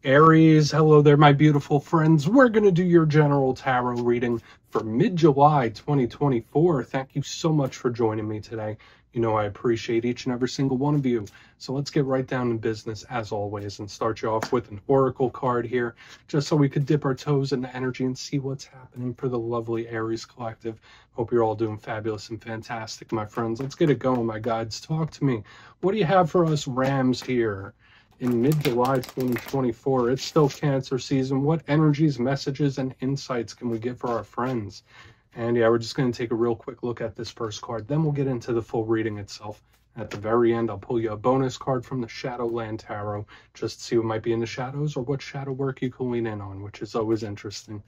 Aries, hello there, my beautiful friends. We're going to do your general tarot reading for mid-July 2024. Thank you so much for joining me today. You know I appreciate each and every single one of you. So let's get right down to business as always and start you off with an oracle card here, just so we could dip our toes in the energy and see what's happening for the lovely Aries collective. Hope you're all doing fabulous and fantastic, my friends. Let's get it going, my guides. Talk to me. What do you have for us Rams here? In mid-July 2024, it's still Cancer season. What energies, messages, and insights can we get for our friends? And yeah, we're just going to take a real quick look at this first card. Then we'll get into the full reading itself. At the very end, I'll pull you a bonus card from the Shadowland Tarot, just to see what might be in the shadows or what shadow work you can lean in on, which is always interesting.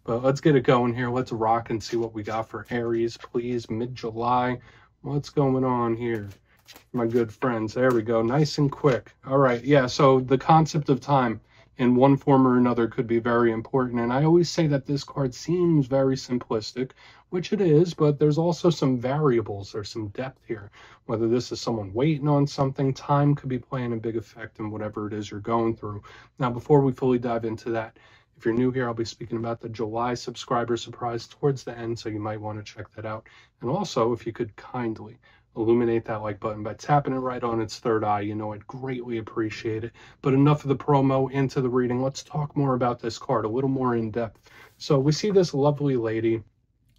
But let's get it going here. Let's rock and see what we got for Aries, please. Mid-July, what's going on here? My good friends, there we go, nice and quick. All right, yeah, so the concept of time in one form or another could be very important, and I always say that this card seems very simplistic, which it is, but there's also some variables, there's some depth here. Whether this is someone waiting on something, time could be playing a big effect in whatever it is you're going through. Now, before we fully dive into that, if you're new here, I'll be speaking about the July subscriber surprise towards the end, so you might want to check that out. And also, if you could kindly illuminate that like button by tapping it right on its third eye, you know I'd greatly appreciate it. But enough of the promo, into the reading. Let's talk more about this card a little more in depth. So we see this lovely lady.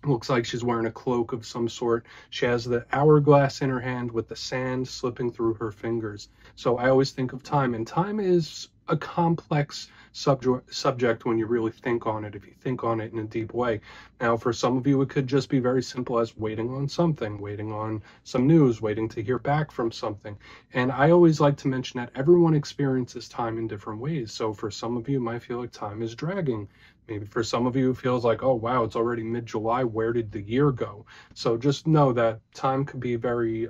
Looks like she's wearing a cloak of some sort. She has the hourglass in her hand with the sand slipping through her fingers. So I always think of time, and time is a complex subject when you really think on it, if you think on it in a deep way. Now, for some of you, it could just be very simple as waiting on something, waiting on some news, waiting to hear back from something. And I always like to mention that everyone experiences time in different ways. So for some of you, it might feel like time is dragging. Maybe for some of you, it feels like, oh, wow, it's already mid-July. Where did the year go? So just know that time could be very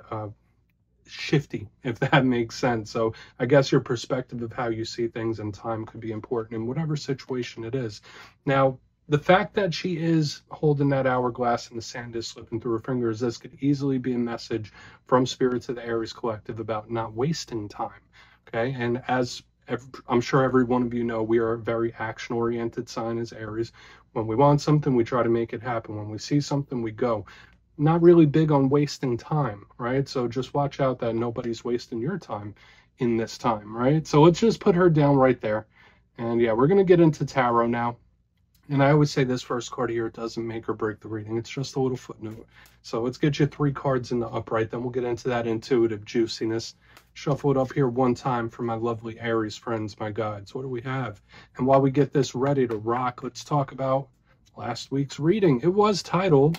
shifty, if that makes sense. So I guess your perspective of how you see things in time could be important in whatever situation it is. Now, the fact that she is holding that hourglass and the sand is slipping through her fingers, this could easily be a message from Spirit to the Aries collective about not wasting time. Okay, and as I'm sure every one of you know, we are a very action-oriented sign as Aries. When we want something, we try to make it happen. When we see something, we go. Not really big on wasting time, right? So just watch out that nobody's wasting your time in this time, right? So let's just put her down right there. And yeah, we're going to get into tarot now. And I always say this first card here doesn't make or break the reading. It's just a little footnote. So let's get you 3 cards in the upright. Then we'll get into that intuitive juiciness. Shuffle it up here one time for my lovely Aries friends, my guides. What do we have? And while we get this ready to rock, let's talk about last week's reading. It was titled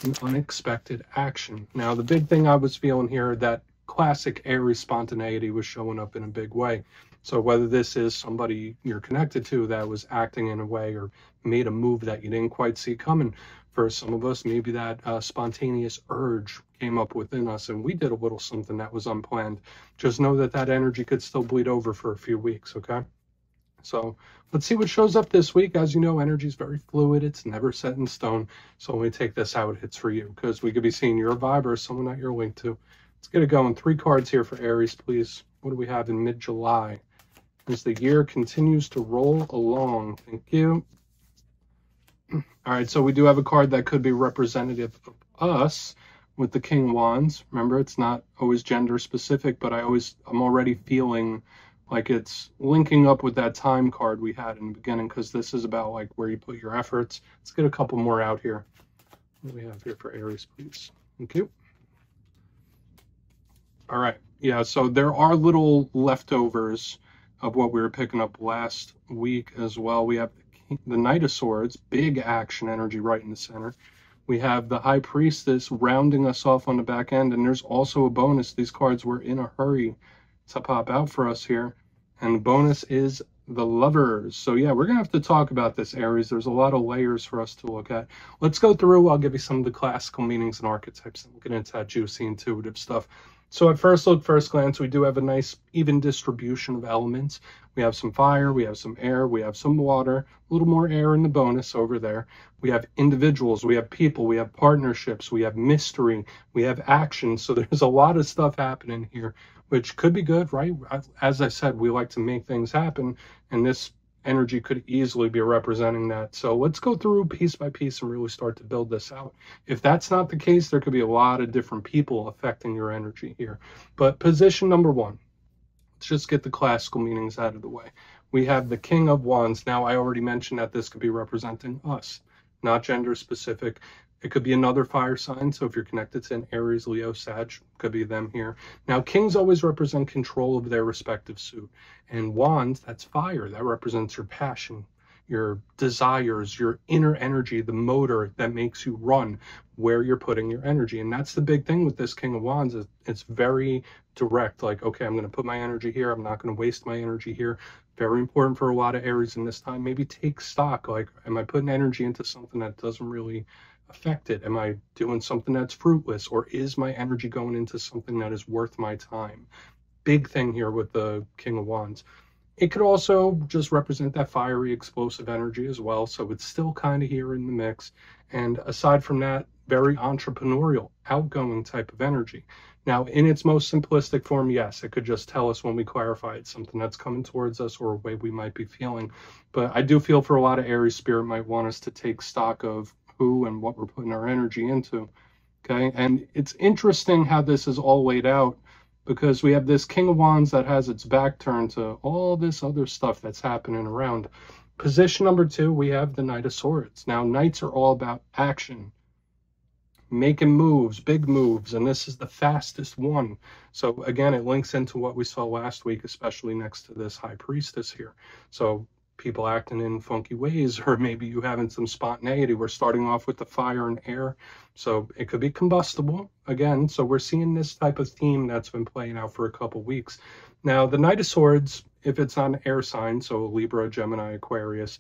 An Unexpected Action. Now, the big thing I was feeling here, that classic Aries spontaneity was showing up in a big way. So whether this is somebody you're connected to that was acting in a way or made a move that you didn't quite see coming, for some of us, maybe that spontaneous urge came up within us and we did a little something that was unplanned. Just know that that energy could still bleed over for a few weeks, okay? So let's see what shows up this week. As you know, energy is very fluid. It's never set in stone. So only take this how it hits for you, because we could be seeing your vibe or someone that you're linked to. Let's get it going. 3 cards here for Aries, please. What do we have in mid-July as the year continues to roll along? Thank you. All right, so we do have a card that could be representative of us with the King Wands. Remember, it's not always gender specific, but I'm already feeling like it's linking up with that time card we had in the beginning, because this is about like where you put your efforts. Let's get a couple more out here. What do we have here for Aries, please? Thank you. All right, yeah, so there are little leftovers of what we were picking up last week as well. We have the Knight of Swords, big action energy right in the center. We have the High Priestess rounding us off on the back end, and there's also a bonus. These cards were in a hurry to pop out for us here. And the bonus is the Lovers. So yeah, we're going to have to talk about this, Aries. There's a lot of layers for us to look at. Let's go through. I'll give you some of the classical meanings and archetypes, and we'll get into that juicy intuitive stuff. So at first look, first glance, we do have a nice even distribution of elements. We have some fire, we have some air, we have some water, a little more air in the bonus over there. We have individuals, we have people, we have partnerships, we have mystery, we have action. So there's a lot of stuff happening here, which could be good, right? As I said, we like to make things happen, and this energy could easily be representing that. So let's go through piece by piece and really start to build this out. If that's not the case, there could be a lot of different people affecting your energy here. But position number one, let's just get the classical meanings out of the way. We have the King of Wands. Now, I already mentioned that this could be representing us, not gender specific. It could be another fire sign. So if you're connected to an Aries, Leo, Sag, could be them here. Now, kings always represent control of their respective suit. And wands, that's fire. That represents your passion, your desires, your inner energy, the motor that makes you run, where you're putting your energy. And that's the big thing with this King of Wands, is it's very direct. Like, okay, I'm going to put my energy here. I'm not going to waste my energy here. Very important for a lot of Aries in this time. Maybe take stock. Like, am I putting energy into something that doesn't really affect it? Am I doing something that's fruitless, or is my energy going into something that is worth my time? Big thing here with the King of Wands. It could also just represent that fiery, explosive energy as well. So it's still kind of here in the mix. And aside from that, very entrepreneurial, outgoing type of energy. Now, in its most simplistic form, yes, it could just tell us when we clarify it's something that's coming towards us or a way we might be feeling. But I do feel for a lot of Aries, Spirit might want us to take stock of who and what we're putting our energy into. Okay, and it's interesting how this is all laid out, because we have this King of Wands that has its back turned to all this other stuff that's happening around. Position number two, we have the Knight of Swords. Now, knights are all about action, making moves, big moves, and this is the fastest one. So again, it links into what we saw last week, especially next to this High Priestess here. So people acting in funky ways, or maybe you having some spontaneity. We're starting off with the fire and air, so it could be combustible again. So we're seeing this type of theme that's been playing out for a couple weeks now. The Knight of Swords, if it's on air sign, so Libra, Gemini, Aquarius,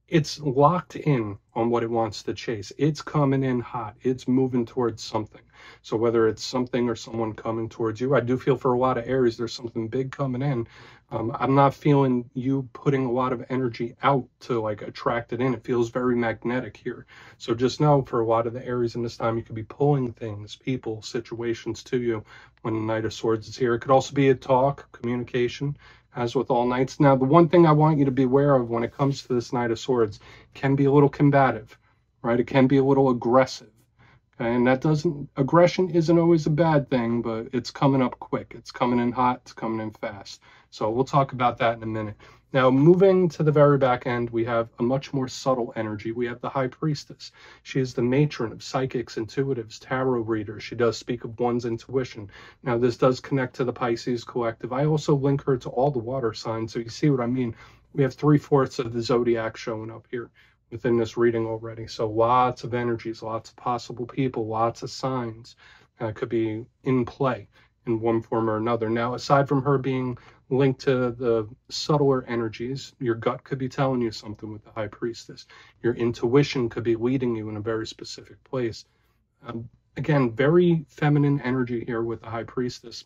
it's locked in on what it wants to chase. It's coming in hot. It's moving towards something. So whether it's something or someone coming towards you, I do feel for a lot of Aries, there's something big coming in. I'm not feeling you putting a lot of energy out to like attract it in. It feels very magnetic here. So just know for a lot of the Aries in this time, you could be pulling things, people, situations to you when the Knight of Swords is here. It could also be a talk, communication, as with all knights. Now, the one thing I want you to be aware of when it comes to this Knight of Swords, can be a little combative, right? It can be a little aggressive. Okay? And aggression isn't always a bad thing, but it's coming up quick. It's coming in hot, it's coming in fast. So we'll talk about that in a minute. Now, moving to the very back end, we have a much more subtle energy. We have the High Priestess. She is the matron of psychics, intuitives, tarot readers. She does speak of one's intuition. Now, this does connect to the Pisces collective. I also link her to all the water signs, so you see what I mean. We have 3/4 of the zodiac showing up here within this reading already. So lots of energies, lots of possible people, lots of signs could be in play in one form or another. Now, aside from her being linked to the subtler energies, your gut could be telling you something with the High Priestess. Your intuition could be leading you in a very specific place. Again, very feminine energy here with the High Priestess.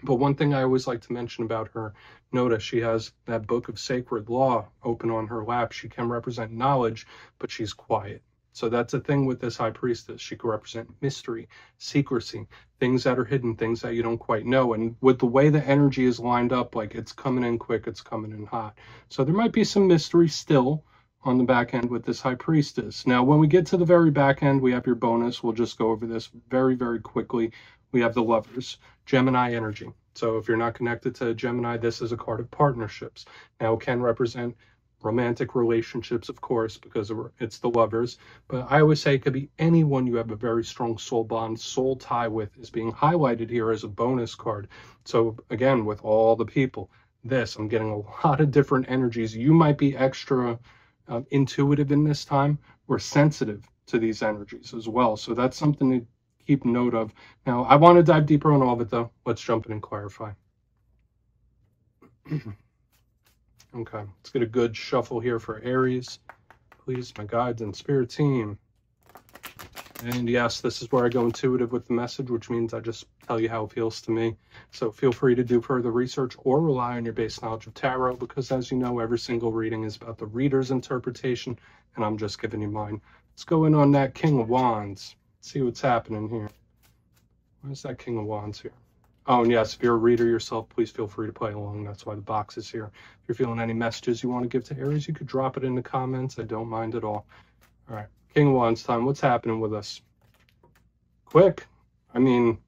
But one thing I always like to mention about her, notice she has that book of sacred law open on her lap. She can represent knowledge, but she's quiet. So that's the thing with this High Priestess. She could represent mystery, secrecy, things that are hidden, things that you don't quite know. And with the way the energy is lined up, like it's coming in quick, it's coming in hot. So there might be some mystery still on the back end with this High Priestess. Now, when we get to the very back end, we have your bonus. We'll just go over this very, very quickly. We have the Lovers, Gemini energy. So if you're not connected to Gemini, this is a card of partnerships. Now, it can represent romantic relationships, of course, because it's the Lovers, but I always say it could be anyone you have a very strong soul bond, soul tie with, is being highlighted here as a bonus card. So again, with all the people, I'm getting a lot of different energies. You might be extra intuitive in this time, or sensitive to these energies as well. So that's something to keep note of. Now, I want to dive deeper on all of it, though. Let's jump in and clarify. Okay, let's get a good shuffle here for Aries. Please, my guides and spirit team. And yes, this is where I go intuitive with the message, which means I just tell you how it feels to me. So feel free to do further research or rely on your base knowledge of tarot, because as you know, every single reading is about the reader's interpretation, and I'm just giving you mine. Let's go in on that King of Wands. See what's happening here. Where's that King of Wands here? Oh, and yes, if you're a reader yourself, please feel free to play along. That's why the box is here. If you're feeling any messages you want to give to Aries, you could drop it in the comments. I don't mind at all. All right, King of Wands time. What's happening with us? Quick. I mean,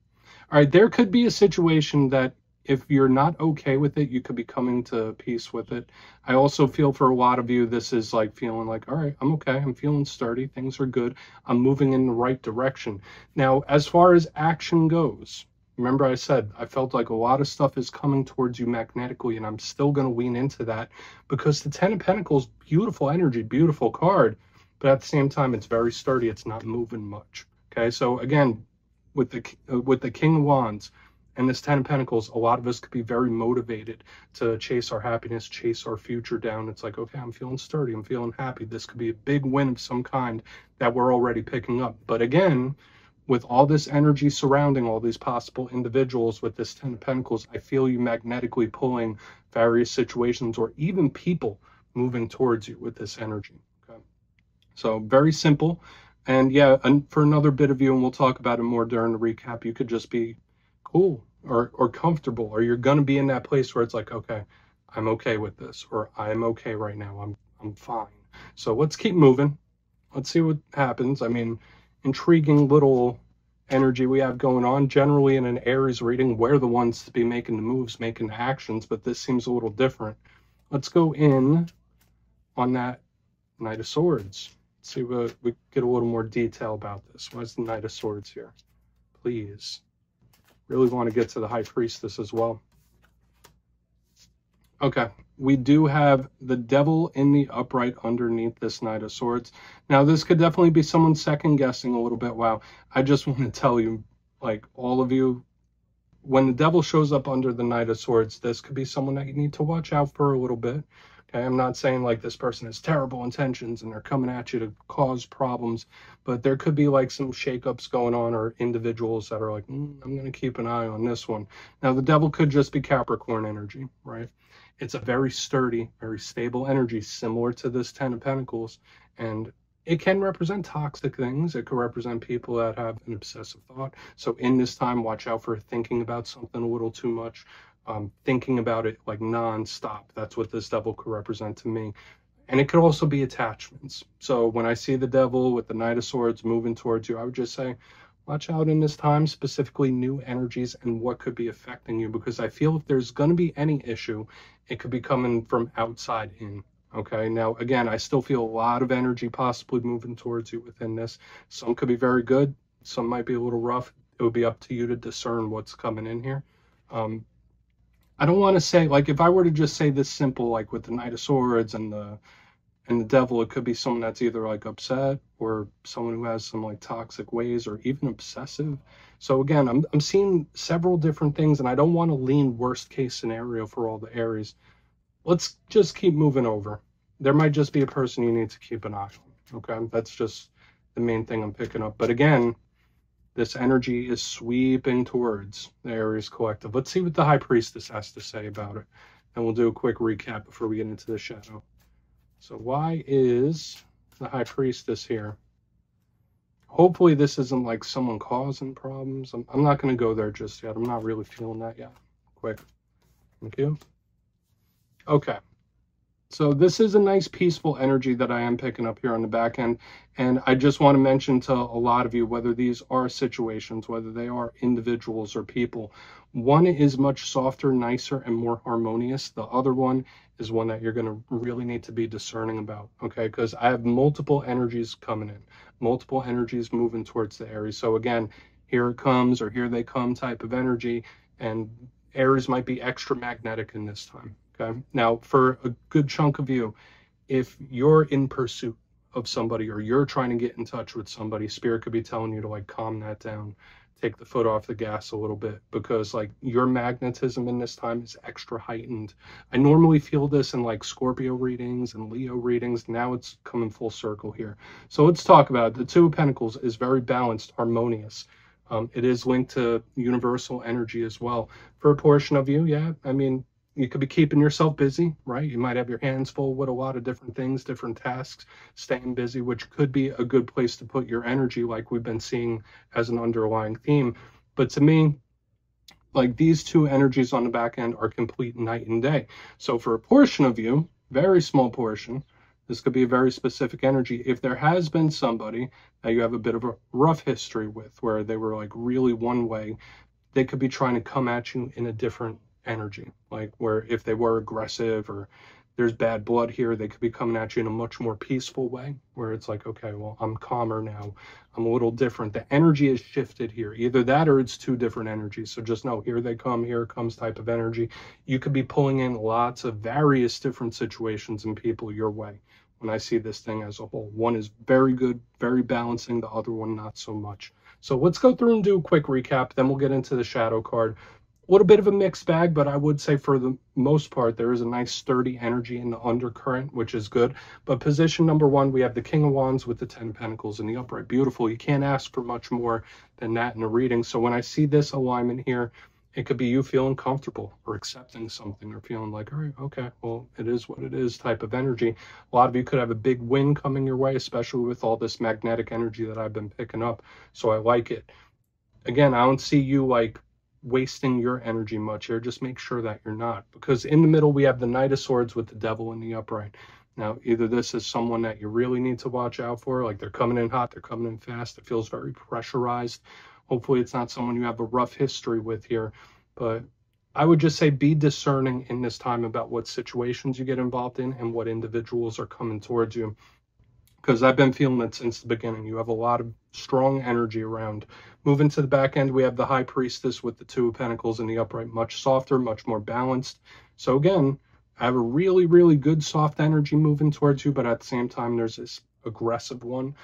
all right, there could be a situation that if you're not okay with it, you could be coming to peace with it. I also feel for a lot of you, this is like feeling like, all right, I'm okay. I'm feeling sturdy. Things are good. I'm moving in the right direction. Now, as far as action goes, remember I said, I felt like a lot of stuff is coming towards you magnetically, and I'm still going to lean into that because the Ten of Pentacles, beautiful energy, beautiful card, but at the same time, it's very sturdy. It's not moving much. Okay, so again, with the King of Wands and this Ten of Pentacles, a lot of us could be very motivated to chase our happiness, chase our future down. It's like, okay, I'm feeling sturdy, I'm feeling happy. This could be a big win of some kind that we're already picking up. But again, with all this energy surrounding all these possible individuals with this Ten of Pentacles, I feel you magnetically pulling various situations or even people moving towards you with this energy. Okay, so very simple. And yeah, and for another bit of you, and we'll talk about it more during the recap, you could just be cool or comfortable, or you're going to be in that place where it's like, okay, I'm okay with this, or I'm okay right now. I'm fine. So let's keep moving. Let's see what happens. I mean, intriguing little energy we have going on. Generally in an Aries reading, we're the ones to be making the moves, making the actions, but this seems a little different. Let's go in on that Knight of Swords. See what we get a little more detail about this. Why is the Knight of Swords here? Please. Really want to get to the High Priestess as well. Okay, we do have the Devil in the upright underneath this Knight of Swords. Now, this could definitely be someone second guessing a little bit. Wow, I just want to tell you, like all of you, when the Devil shows up under the Knight of Swords, this could be someone that you need to watch out for a little bit. Okay, I'm not saying like this person has terrible intentions and they're coming at you to cause problems, but there could be like some shakeups going on, or individuals that are like, I'm going to keep an eye on this one. Now, the Devil could just be Capricorn energy, right? It's a very sturdy, very stable energy, similar to this Ten of Pentacles, and it can represent toxic things. It could represent people that have an obsessive thought. So in this time, watch out for thinking about something a little too much. Thinking about it like non-stop. That's what this Devil could represent to me. And it could also be attachments. So when I see the Devil with the Knight of Swords moving towards you, I would just say, watch out in this time, specifically new energies and what could be affecting you, because I feel if there's going to be any issue, it could be coming from outside in. Okay, now again, I still feel a lot of energy possibly moving towards you within this. Some could be very good, some might be a little rough. It would be up to you to discern what's coming in here. I don't want to say, like, if I were to just say this simple, like with the Knight of Swords and the Devil, it could be someone that's either like upset or someone who has some like toxic ways or even obsessive. So again, I'm seeing several different things, and I don't want to lean worst case scenario for all the Aries. Let's just keep moving over. There might just be a person you need to keep an eye on. Okay, that's just the main thing I'm picking up. But again, this energy is sweeping towards the Aries collective. Let's see what the High Priestess has to say about it, and we'll do a quick recap before we get into the shadow. So why is the High Priestess here? Hopefully this isn't like someone causing problems. I'm not going to go there just yet. I'm not really feeling that yet. Quick. Thank you. Okay. So this is a nice peaceful energy that I am picking up here on the back end. And I just want to mention to a lot of you, whether these are situations, whether they are individuals or people, one is much softer, nicer, and more harmonious. The other one is one that you're going to really need to be discerning about, okay? Because I have multiple energies coming in, multiple energies moving towards the Aries. So again, here it comes or here they come type of energy, and Aries might be extra magnetic in this time. Okay. Now, for a good chunk of you, if you're in pursuit of somebody or you're trying to get in touch with somebody, Spirit could be telling you to like calm that down, take the foot off the gas a little bit, because like your magnetism in this time is extra heightened. I normally feel this in like Scorpio readings and Leo readings. Now it's coming full circle here. So let's talk about it. The Two of Pentacles is very balanced, harmonious. It is linked to universal energy as well. For a portion of you, yeah, I mean, you could be keeping yourself busy, right? You might have your hands full with a lot of different things, different tasks, staying busy, which could be a good place to put your energy, like we've been seeing as an underlying theme. But to me, like these two energies on the back end are complete night and day. So for a portion of you, very small portion, this could be a very specific energy. If there has been somebody that you have a bit of a rough history with, where they were like really one way, they could be trying to come at you in a different energy. Like where if they were aggressive or there's bad blood here, they could be coming at you in a much more peaceful way, where it's like, okay, well, I'm calmer now. I'm a little different. The energy is shifted here. Either that or it's two different energies. So just know, here they come, here comes type of energy. You could be pulling in lots of various different situations and people your way. When I see this thing as a whole, one is very good, very balancing, the other one not so much. So let's go through and do a quick recap, then we'll get into the shadow card. A little bit of a mixed bag, but I would say for the most part, there is a nice sturdy energy in the undercurrent, which is good. But position number one, we have the King of Wands with the 10 of Pentacles in the upright. Beautiful. You can't ask for much more than that in a reading. So when I see this alignment here, it could be you feeling comfortable or accepting something or feeling like, all right, okay, well, it is what it is type of energy. A lot of you could have a big win coming your way, especially with all this magnetic energy that I've been picking up. So I like it. Again, I don't see you like wasting your energy much here. Just make sure that you're not, because in the middle we have the Knight of Swords with the Devil in the upright. Now, either this is someone that you really need to watch out for, like they're coming in hot, they're coming in fast, it feels very pressurized. Hopefully it's not someone you have a rough history with here, but I would just say be discerning in this time about what situations you get involved in and what individuals are coming towards you, because I've been feeling it since the beginning. You have a lot of strong energy around. Moving to the back end, we have the High Priestess with the Two of Pentacles in the upright, much softer, much more balanced. So again, I have a really, really good soft energy moving towards you, but at the same time, there's this aggressive one.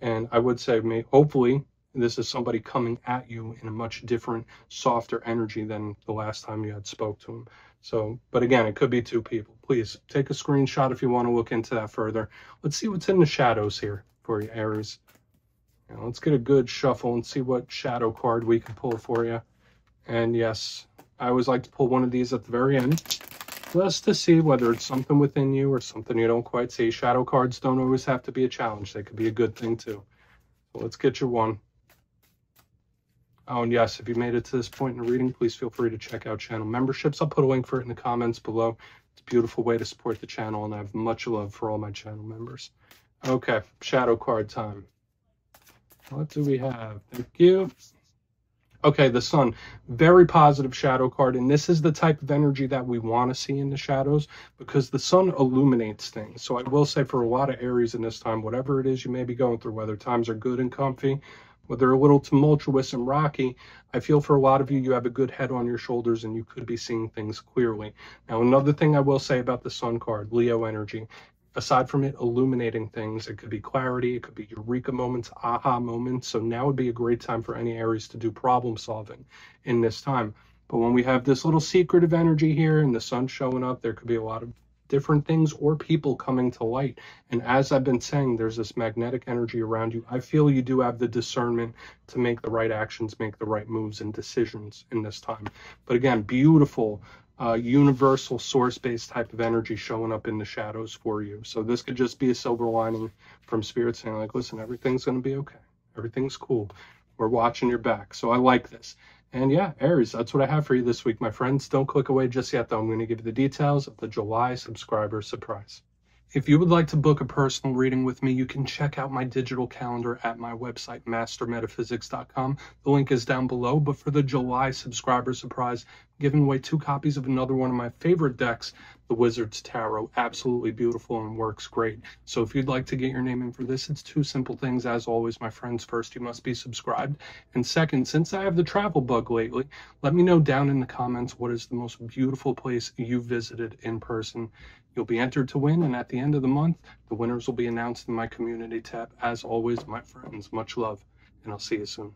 And I would say, hopefully, this is somebody coming at you in a much different, softer energy than the last time you had spoke to him. So, but again, it could be two people. Please take a screenshot if you want to look into that further. Let's see what's in the shadows here for you, Aries. Now, let's get a good shuffle and see what shadow card we can pull for you. And yes, I always like to pull one of these at the very end, just to see whether it's something within you or something you don't quite see. Shadow cards don't always have to be a challenge. They could be a good thing too. So let's get you one. Oh, and yes, if you made it to this point in the reading, please feel free to check out channel memberships. I'll put a link for it in the comments below. It's a beautiful way to support the channel, and I have much love for all my channel members. Okay, shadow card time. What do we have? Thank you. Okay, the Sun. Very positive shadow card, and this is the type of energy that we want to see in the shadows, because the Sun illuminates things. So I will say, for a lot of Aries in this time, whatever it is you may be going through, whether times are good and comfy, whether they're a little tumultuous and rocky, I feel for a lot of you, you have a good head on your shoulders and you could be seeing things clearly. Now, another thing I will say about the Sun card, Leo energy, aside from it illuminating things, it could be clarity, it could be eureka moments, aha moments. So now would be a great time for any Aries to do problem solving in this time. But when we have this little secretive energy here and the Sun showing up, there could be a lot of different things or people coming to light. And as I've been saying, there's this magnetic energy around you. I feel you do have the discernment to make the right actions, make the right moves and decisions in this time. But again, beautiful, universal source-based type of energy showing up in the shadows for you. So this could just be a silver lining from Spirit saying, like, listen, everything's going to be okay. Everything's cool. We're watching your back. So I like this. And yeah, Aries, that's what I have for you this week, my friends. Don't click away just yet, though. I'm going to give you the details of the July subscriber surprise. If you would like to book a personal reading with me, you can check out my digital calendar at my website, mastermetaphysics.com. The link is down below. But for the July subscriber surprise, I'm giving away 2 copies of another one of my favorite decks, the Wizard's Tarot. Absolutely beautiful and works great. So if you'd like to get your name in for this, it's 2 simple things. As always, my friends, first, you must be subscribed. And second, since I have the travel bug lately, let me know down in the comments what is the most beautiful place you visited in person. You'll be entered to win, and at the end of the month, the winners will be announced in my community tab. As always, my friends, much love, and I'll see you soon.